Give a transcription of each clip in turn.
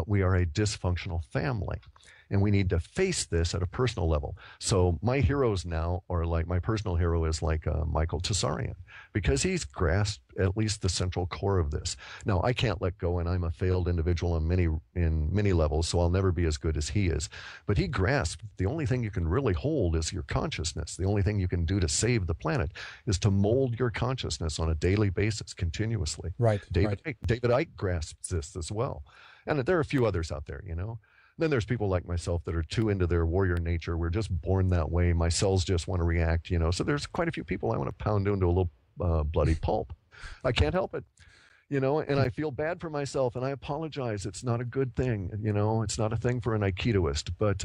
we are a dysfunctional family. And we need to face this at a personal level. So my heroes now are like, my personal hero is like Michael Tsarion, because he's grasped at least the central core of this. Now, I can't let go, and I'm a failed individual in many levels, so I'll never be as good as he is. But he grasped the only thing you can really hold is your consciousness. The only thing you can do to save the planet is to mold your consciousness on a daily basis, continuously. Right. David Icke grasps this as well. And there are a few others out there, you know. Then there's people like myself that are too into their warrior nature. We're just born that way. My cells just want to react, you know. So there's quite a few people I want to pound into a little bloody pulp. I can't help it, you know, and I feel bad for myself, and I apologize. It's not a good thing, you know. It's not a thing for an Aikidoist, but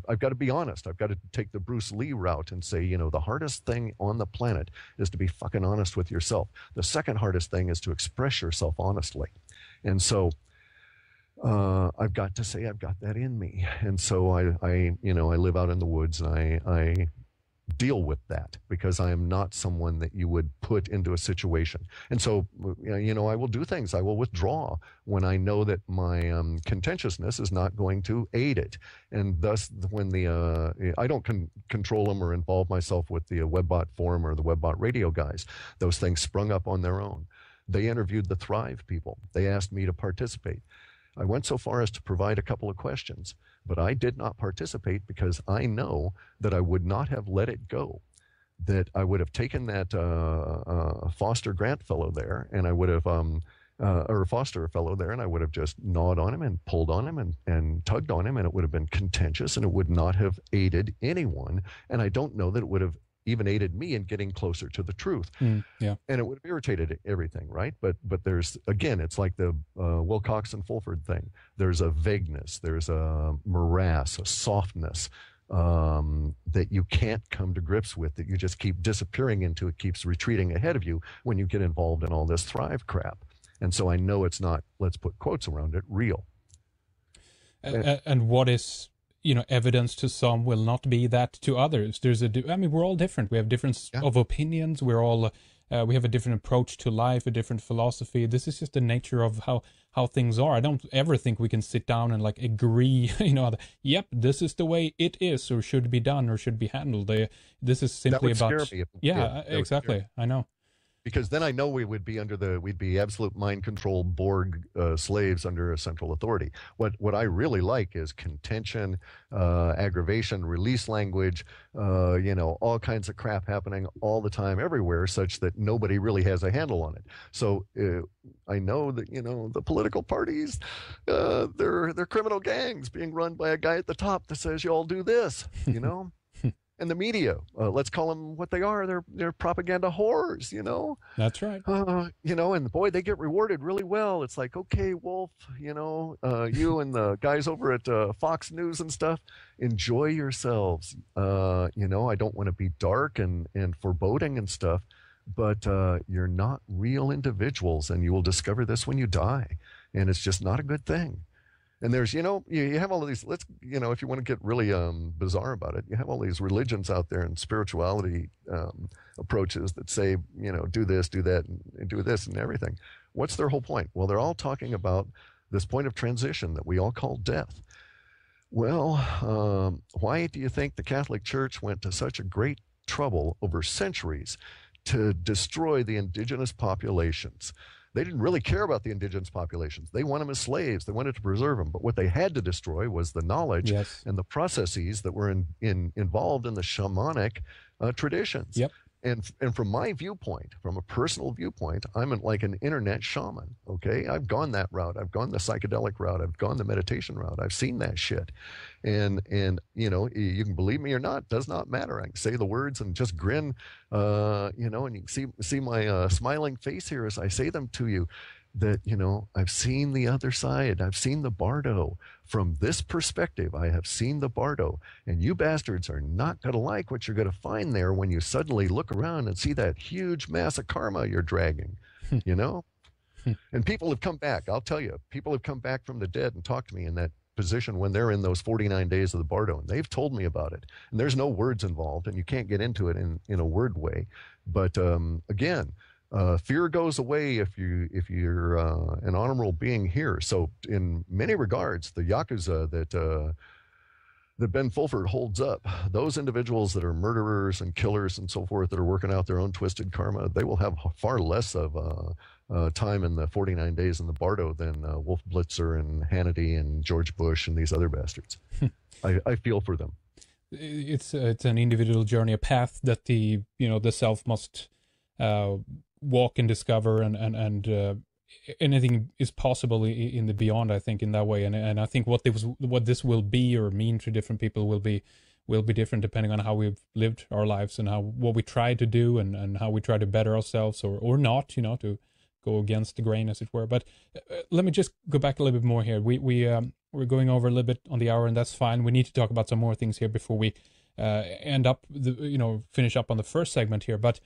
I've got to be honest. I've got to take the Bruce Lee route and say, you know, the hardest thing on the planet is to be fucking honest with yourself. The second hardest thing is to express yourself honestly. And so I've got to say I've got that in me. And so I live out in the woods, and I deal with that because I am not someone that you would put into a situation. And so, you know, I will do things. I will withdraw when I know that my contentiousness is not going to aid it. And thus, when I don't control them or involve myself with the Webbot Forum or the Webbot Radio guys, those things sprung up on their own. They interviewed the Thrive people. They asked me to participate. I went so far as to provide a couple of questions, but I did not participate because I know that I would not have let it go, that I would have taken that Foster Grant fellow there, and I would have, or Foster fellow there, and I would have just gnawed on him and pulled on him and tugged on him, and it would have been contentious, and it would not have aided anyone, and I don't know that it would have even aided me in getting closer to the truth. Yeah. And it would have irritated everything, right? But there's, again, it's like the Wilcox and Fulford thing. There's a vagueness, there's a morass, a softness that you can't come to grips with, that you just keep disappearing into. It keeps retreating ahead of you when you get involved in all this Thrive crap. And so I know it's not, let's put quotes around it, real. And what is, you know, evidence to some will not be that to others. I mean, we're all different. We have different of opinions. We're all, we have a different approach to life, a different philosophy. This is just the nature of how things are. I don't ever think we can sit down and like agree, you know, yep, this is the way it is, or should be done, or should be handled. This is simply that would about, scare me. yeah, exactly. I know. Because then I know we would be we'd be absolute mind control Borg slaves under a central authority. What I really like is contention, aggravation, release language, you know, all kinds of crap happening all the time, everywhere, such that nobody really has a handle on it. So I know that, you know, the political parties, they're criminal gangs being run by a guy at the top that says you all do this, you know. And the media, let's call them what they are. They're propaganda whores, you know. That's right. You know, and boy, they get rewarded really well. It's like, okay, Wolf, you know, you and the guys over at Fox News and stuff, enjoy yourselves. You know, I don't want to be dark and foreboding and stuff, but you're not real individuals, and you will discover this when you die, and it's just not a good thing. And there's, you know, you have all of these, you know, if you want to get really bizarre about it, you have all these religions out there and spirituality approaches that say, you know, do this, do that, and do this and everything. What's their whole point? Well, they're all talking about this point of transition that we all call death. Well, why do you think the Catholic Church went to such a great trouble over centuries to destroy the indigenous populations? They didn't really care about the indigenous populations. They want them as slaves. They wanted to preserve them. But what they had to destroy was the knowledge and the processes that were involved in the shamanic traditions. Yep. And from my viewpoint, from a personal viewpoint, I'm like an internet shaman, okay? I've gone that route. I've gone the psychedelic route. I've gone the meditation route. I've seen that shit. And you know, you can believe me or not, does not matter. I can say the words and just grin, you know, and you can see my smiling face here as I say them to you, that, you know, I've seen the other side. I've seen the bardo. From this perspective, I have seen the bardo. And you bastards are not going to like what you're going to find there when you suddenly look around and see that huge mass of karma you're dragging, you know? And people have come back. I'll tell you, people have come back from the dead and talked to me in that position when they're in those 49 days of the bardo. And they've told me about it. And there's no words involved, and you can't get into it in a word way. But again, Fear goes away if you're an honorable being here. So in many regards, the yakuza that Ben Fulford holds up, those individuals that are murderers and killers and so forth that are working out their own twisted karma, they will have far less of time in the 49 days in the Bardo than Wolf Blitzer and Hannity and George Bush and these other bastards. I feel for them. It's an individual journey, a path that the self must walk and discover, and anything is possible in the beyond, I think, in that way. And I think what this will be or mean to different people will be different depending on how we've lived our lives and what we try to do and how we try to better ourselves or not, to go against the grain, as it were. But let me just go back a little bit more here. We're going over a little bit on the hour, and that's fine. We need to talk about some more things here before we finish up on the first segment here. But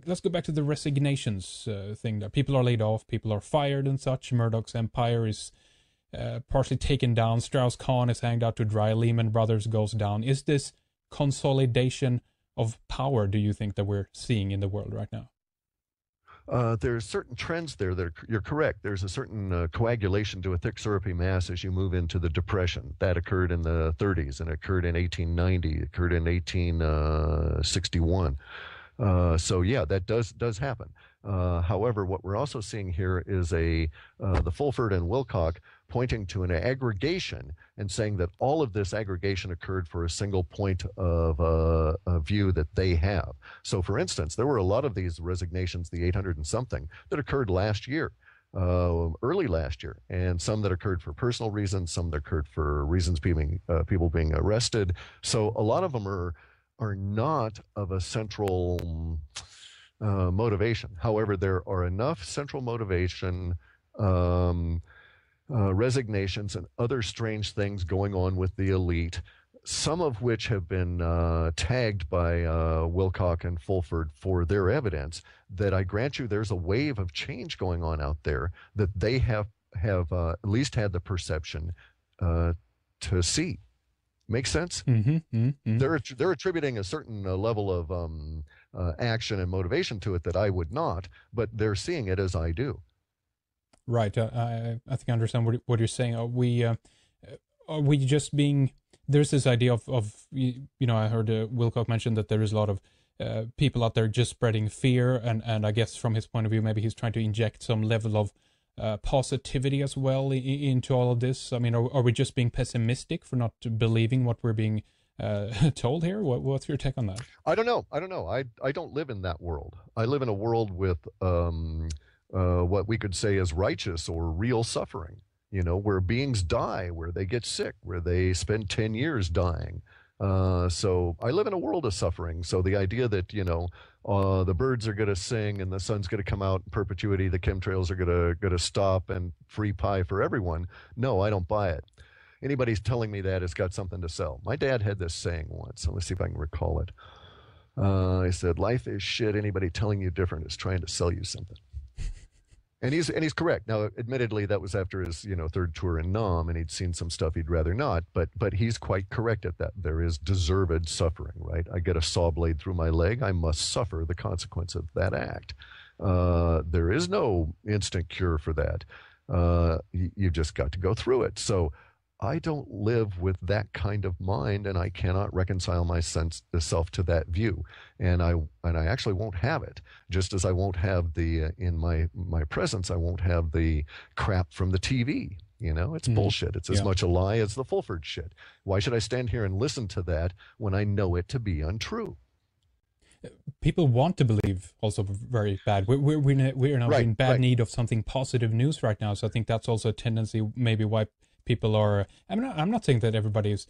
let's go back to the resignations thing. That people are laid off, people are fired and such. Murdoch's empire is partially taken down. Strauss-Kahn is hanged out to dry. Lehman Brothers goes down. Is this consolidation of power, do you think, that we're seeing in the world right now? There's certain trends there that you're correct. There's a certain coagulation to a thick syrupy mass as you move into the Depression. That occurred in the 30s and occurred in 1890, occurred in 1861. So yeah, that does happen. However, what we're also seeing here is the Fulford and Wilcock pointing to an aggregation and saying that all of this aggregation occurred for a single point of a view that they have. So for instance, there were a lot of these resignations, the 800 and something, that occurred last year, early last year, and some that occurred for personal reasons, some that occurred for reasons people being arrested. So a lot of them are not of a central motivation. However, there are enough central motivation resignations and other strange things going on with the elite, some of which have been tagged by Wilcock and Fulford for their evidence, that I grant you there's a wave of change going on out there that they have at least had the perception to see. Makes sense? Mm-hmm, mm-hmm. They're attributing a certain level of action and motivation to it that I would not, but they're seeing it as I do. Right. I think I understand what you're saying. Are we just being? There's this idea of I heard Wilcock mention that there is a lot of people out there just spreading fear, and I guess from his point of view, maybe he's trying to inject some level of positivity as well into all of this. I mean, are we just being pessimistic for not believing what we're being told here? What's your take on that? I don't know. I don't live in that world. I live in a world with what we could say is righteous or real suffering, where beings die, where they get sick, where they spend 10 years dying. So I live in a world of suffering. So the idea that, the birds are going to sing and the sun's going to come out in perpetuity, the chemtrails are going to stop and free pie for everyone. No, I don't buy it. Anybody's telling me that has got something to sell. My dad had this saying once. Let's see if I can recall it. He said, "Life is shit. Anybody telling you different is trying to sell you something." And he's correct. Now, admittedly, that was after his third tour in Nam, and he'd seen some stuff he'd rather not. But he's quite correct at that. There is deserved suffering, right? I get a saw blade through my leg. I must suffer the consequence of that act. There is no instant cure for that. You've just got to go through it. So I don't live with that kind of mind, and I cannot reconcile myself to that view, and I actually won't have it. Just as I won't have in my presence, I won't have the crap from the TV. It's bullshit. It's as much a lie as the Fulford shit. Why should I stand here and listen to that when I know it to be untrue? People want to believe also very bad. We're now in bad need of something positive news right now. So I think that's also a tendency, maybe why people are. I'm not saying that everybody is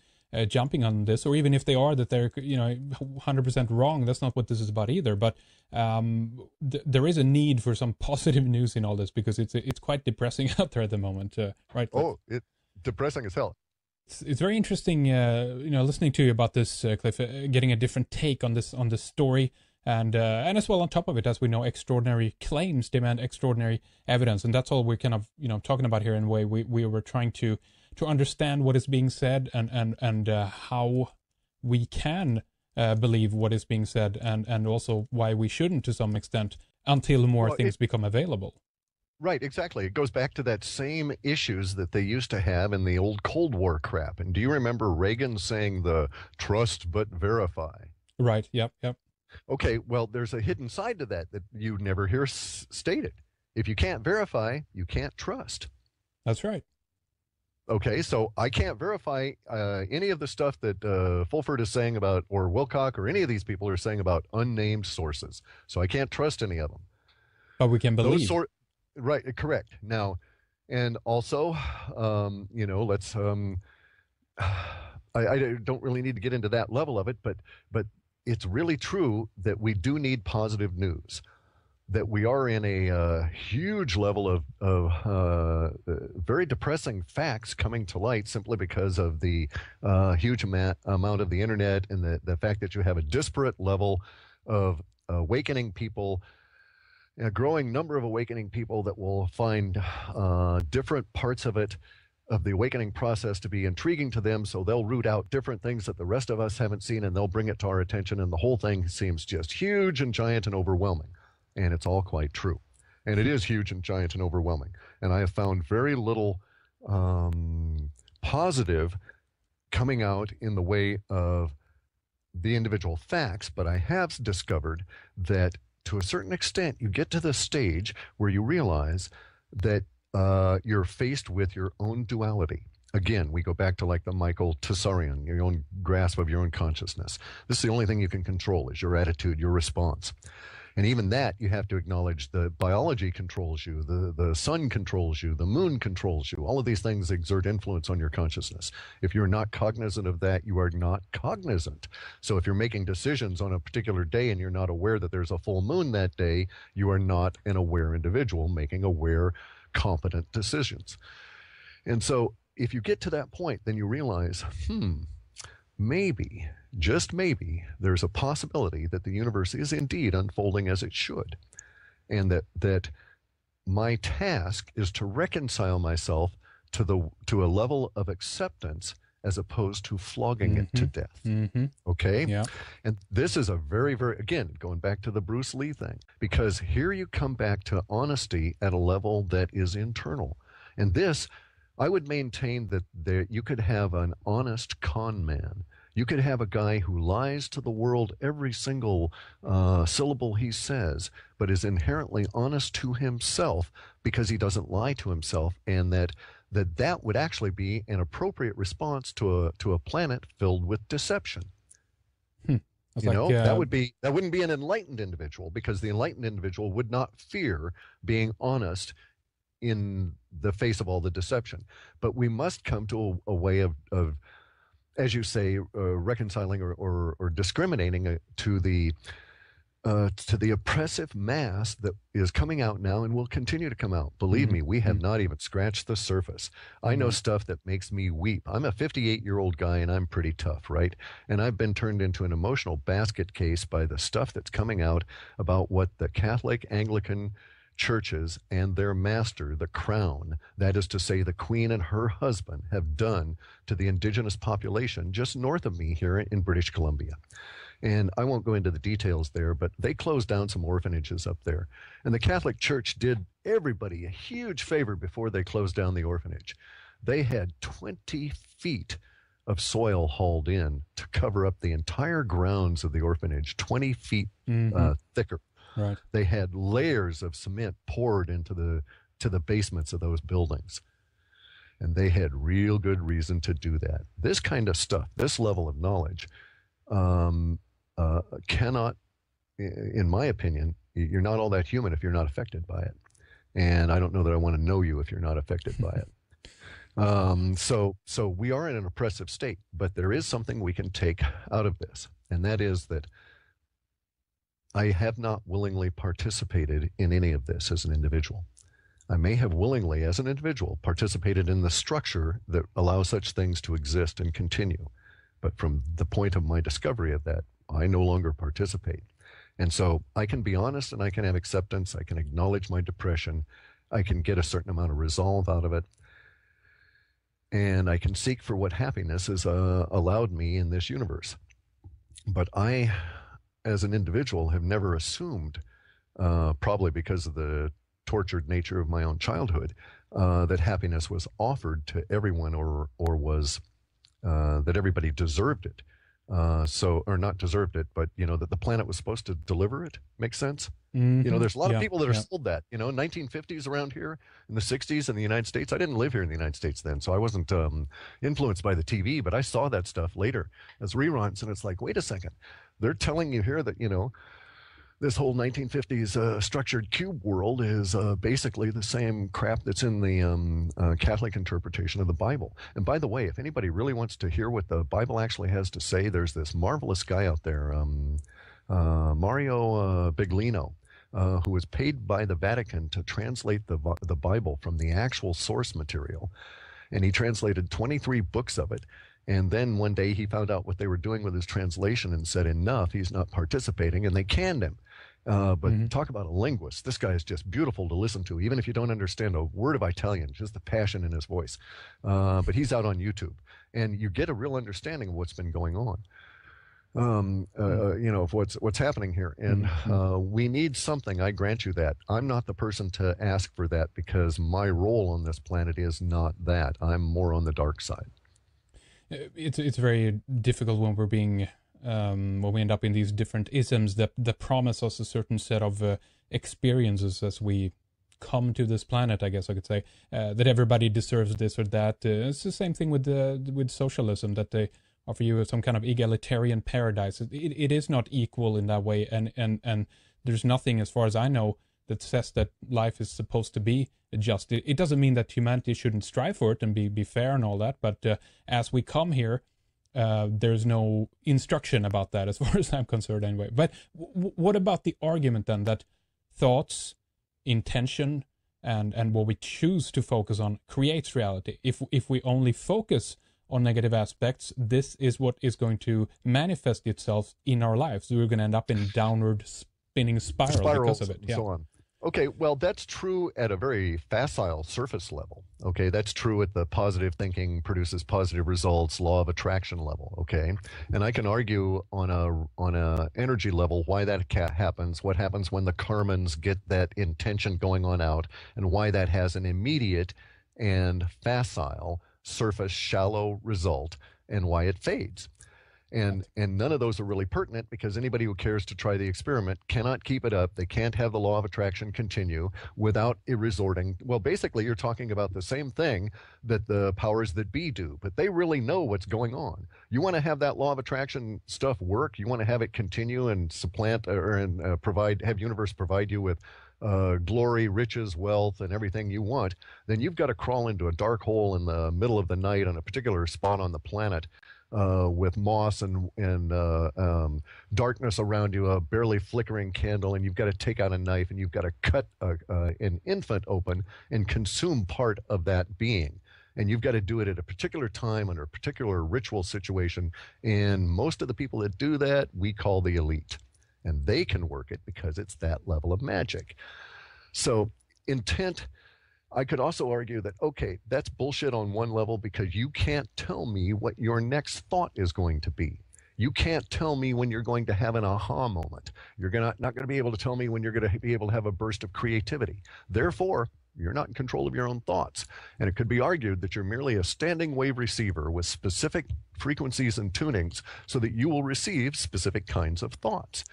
jumping on this, or even if they are, that they're 100% wrong. That's not what this is about either. But there is a need for some positive news in all this, because it's quite depressing out there at the moment, right? Oh, it's depressing as hell. It's very interesting, listening to you about this, Cliff, getting a different take on this story. And as well, on top of it, as we know, extraordinary claims demand extraordinary evidence, and that's all we're kind of talking about here. In a way, we were trying to understand what is being said and how we can believe what is being said, and also why we shouldn't to some extent until more things become available. Right, exactly. It goes back to that same issues that they used to have in the old Cold War crap. And do you remember Reagan saying the trust but verify? Right, yep. Okay, well, there's a hidden side to that you never hear stated. If you can't verify, you can't trust. That's right. Okay, so I can't verify any of the stuff that Fulford is saying about, or Wilcock, or any of these people are saying about unnamed sources. So I can't trust any of them. But we can believe. Right, correct. Now, and also, let's. I don't really need to get into that level of it, but it's really true that we do need positive news. That we are in a huge level of very depressing facts coming to light simply because of the huge amount of the internet and the fact that you have a disparate level of awakening people, a growing number of awakening people that will find different parts of it, of the awakening process, to be intriguing to them, so they'll root out different things that the rest of us haven't seen and they'll bring it to our attention, and the whole thing seems just huge and giant and overwhelming. And it's all quite true. And it is huge and giant and overwhelming. And I have found very little positive coming out in the way of the individual facts, but I have discovered that to a certain extent, you get to the stage where you realize that you're faced with your own duality. Again, we go back to like the Michael tsarion, your own grasp of your own consciousness. This is the only thing you can control, is your attitude, your response. And even that, you have to acknowledge the biology controls you, the sun controls you, the moon controls you. All of these things exert influence on your consciousness. If you're not cognizant of that, you are not cognizant. So if you're making decisions on a particular day and you're not aware that there's a full moon that day, you are not an aware individual making aware, competent decisions. And so if you get to that point, then you realize, maybe, just maybe, there's a possibility that the universe is indeed unfolding as it should. And that my task is to reconcile myself to a level of acceptance as opposed to flogging it to death. Okay? Yeah. And this is a very, very, again, going back to the Bruce Lee thing, because here you come back to honesty at a level that is internal. And this, I would maintain that you could have an honest con man. You could have a guy who lies to the world every single syllable he says, but is inherently honest to himself because he doesn't lie to himself, and that would actually be an appropriate response to a planet filled with deception. That wouldn't be an enlightened individual, because the enlightened individual would not fear being honest in the face of all the deception. But we must come to a way of as you say, reconciling or discriminating to the oppressive mass that is coming out now and will continue to come out. Believe me, we have not even scratched the surface. I know stuff that makes me weep. I'm a 58-year-old guy and I'm pretty tough, right? And I've been turned into an emotional basket case by the stuff that's coming out about what the Catholic, Anglican churches and their master, the crown, that is to say the queen and her husband, have done to the indigenous population just north of me here in British Columbia. And I won't go into the details there, but they closed down some orphanages up there. And the Catholic Church did everybody a huge favor before they closed down the orphanage. They had 20 feet of soil hauled in to cover up the entire grounds of the orphanage, 20 feet thicker. Right. They had layers of cement poured into the basements of those buildings. And they had real good reason to do that. This kind of stuff, this level of knowledge, cannot, in my opinion, you're not all that human if you're not affected by it. And I don't know that I want to know you if you're not affected by it. So we are in an oppressive state, but there is something we can take out of this. And that is that I have not willingly participated in any of this as an individual. I may have willingly, as an individual, participated in the structure that allows such things to exist and continue. But from the point of my discovery of that, I no longer participate. And so I can be honest and I can have acceptance. I can acknowledge my depression. I can get a certain amount of resolve out of it. And I can seek for what happiness has allowed me in this universe. But I, as an individual, have never assumed, probably because of the tortured nature of my own childhood, that happiness was offered to everyone, or was that everybody deserved it. Or not deserved it, but that the planet was supposed to deliver it. Makes sense? There's a lot of Yeah, people that are yeah. sold that. 1950s around here, in the 60s in the United States. I didn't live here in the United States then, so I wasn't influenced by the TV, but I saw that stuff later as reruns, and it's like, wait a second, they're telling you here that this whole 1950s structured cube world is basically the same crap that's in the Catholic interpretation of the Bible. And by the way, if anybody really wants to hear what the Bible actually has to say, there's this marvelous guy out there, Mario Biglino, who was paid by the Vatican to translate the Bible from the actual source material. And he translated 23 books of it. And then one day he found out what they were doing with his translation and said, enough, he's not participating, and they canned him. But talk about a linguist. This guy is just beautiful to listen to, even if you don't understand a word of Italian, just the passion in his voice. But he's out on YouTube, and you get a real understanding of what's been going on, of what's happening here. And we need something. I grant you that. I'm not the person to ask for that, because my role on this planet is not that. I'm more on the dark side. It's very difficult when we're being when we end up in these different isms that promise us a certain set of experiences as we come to this planet. I guess I could say that everybody deserves this or that. It's the same thing with socialism, that they offer you some kind of egalitarian paradise. It is not equal in that way, and there's nothing, as far as I know, that says that life is supposed to be just. It doesn't mean that humanity shouldn't strive for it and be fair and all that, but as we come here, there's no instruction about that, as far as I'm concerned anyway. But what about the argument then that thoughts, intention, and what we choose to focus on creates reality? If we only focus on negative aspects, this is what is going to manifest itself in our lives. We're going to end up in a downward spinning spiral because of it. Yeah. So on. Okay, well, that's true at a very facile surface level. Okay, that's true at the positive thinking produces positive results, law of attraction level. Okay, and I can argue on a energy level why that happens, what happens when the karmans get that intention going on out, and why that has an immediate and facile surface shallow result, and why it fades. And none of those are really pertinent, because anybody who cares to try the experiment cannot keep it up. They can't have the law of attraction continue without it resorting. Well, basically, you're talking about the same thing that the powers that be do, but they really know what's going on. You want to have that law of attraction stuff work. You want to have it continue and supplant have universe provide you with glory, riches, wealth, and everything you want. Then you've got to crawl into a dark hole in the middle of the night on a particular spot on the planet, with moss and darkness around you, a barely flickering candle, and you've got to take out a knife and you've got to cut an infant open and consume part of that being. And you've got to do it at a particular time under a particular ritual situation. And most of the people that do that, we call the elite. And they can work it because it's that level of magic. So intent, I could also argue that, okay, that's bullshit on one level, because you can't tell me what your next thought is going to be. You can't tell me when you're going to have an aha moment. You're not going to be able to tell me when you're going to be able to have a burst of creativity. Therefore, you're not in control of your own thoughts. And it could be argued that you're merely a standing wave receiver with specific frequencies and tunings so that you will receive specific kinds of thoughts.